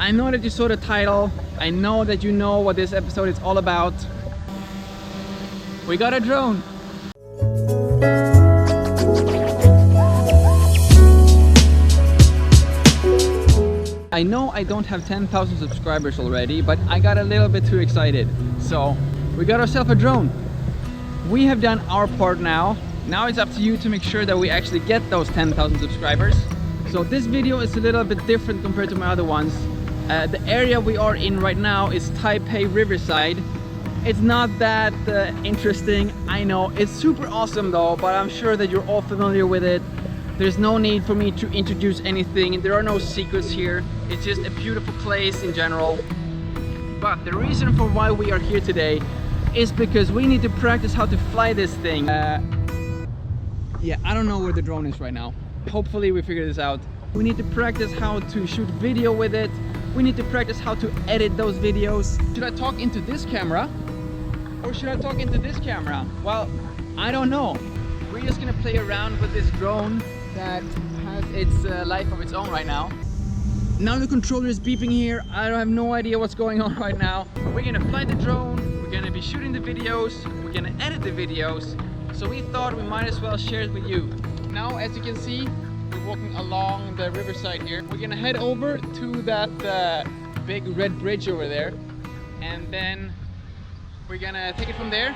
I know that you saw the title. I know that you know what this episode is all about. We got a drone. I know I don't have 10,000 subscribers already, but I got a little bit too excited. So we got ourselves a drone. We have done our part now. Now it's up to you to make sure that we actually get those 10,000 subscribers. So this video is a little bit different compared to my other ones. The area we are in right now is Taipei Riverside. It's not that interesting, I know. It's super awesome though, but I'm sure that you're all familiar with it. There's no need for me to introduce anything. There are no secrets here. It's just a beautiful place in general. But the reason for why we are here today is because we need to practice how to fly this thing. Yeah, I don't know where the drone is right now. Hopefully we figure this out. We need to practice how to shoot video with it. We need to practice how to edit those videos. Should I talk into this camera? Or should I talk into this camera? Well, I don't know. We're just gonna play around with this drone that has its life of its own right now. Now the controller is beeping here. I have no idea what's going on right now. We're gonna fly the drone. We're gonna be shooting the videos. We're gonna edit the videos. So we thought we might as well share it with you. Now, as you can see, we're walking along the riverside here. We're gonna head over to that big red bridge over there, and then we're gonna take it from there.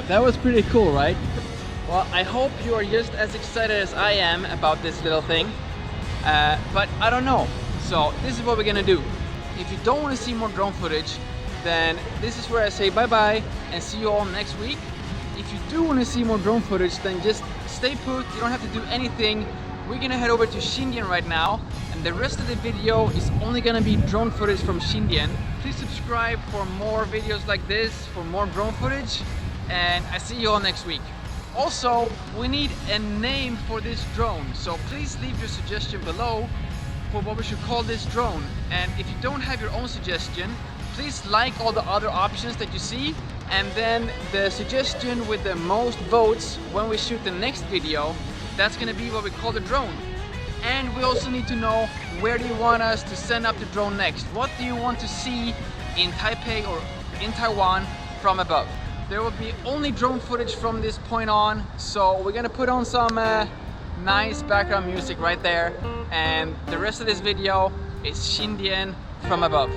That was pretty cool, right? Well, I hope you are just as excited as I am about this little thing, but I don't know. So this is what we're gonna do. If you don't want to see more drone footage, then this is where I say bye-bye and see you all next week. If you do want to see more drone footage, then just stay put. You don't have to do anything. We're gonna head over to Xindian right now, and the rest of the video is only gonna be drone footage from Xindian. Please subscribe for more videos like this, for more drone footage, and I see you all next week. Also, we need a name for this drone, so please leave your suggestion below for what we should call this drone. And if you don't have your own suggestion, please like all the other options that you see, and then the suggestion with the most votes when we shoot the next video, that's gonna be what we call the drone. And we also need to know, where do you want us to send up the drone next? What do you want to see in Taipei or in Taiwan from above? There will be only drone footage from this point on, so we're gonna put on some nice background music right there, and the rest of this video is Xindian from above.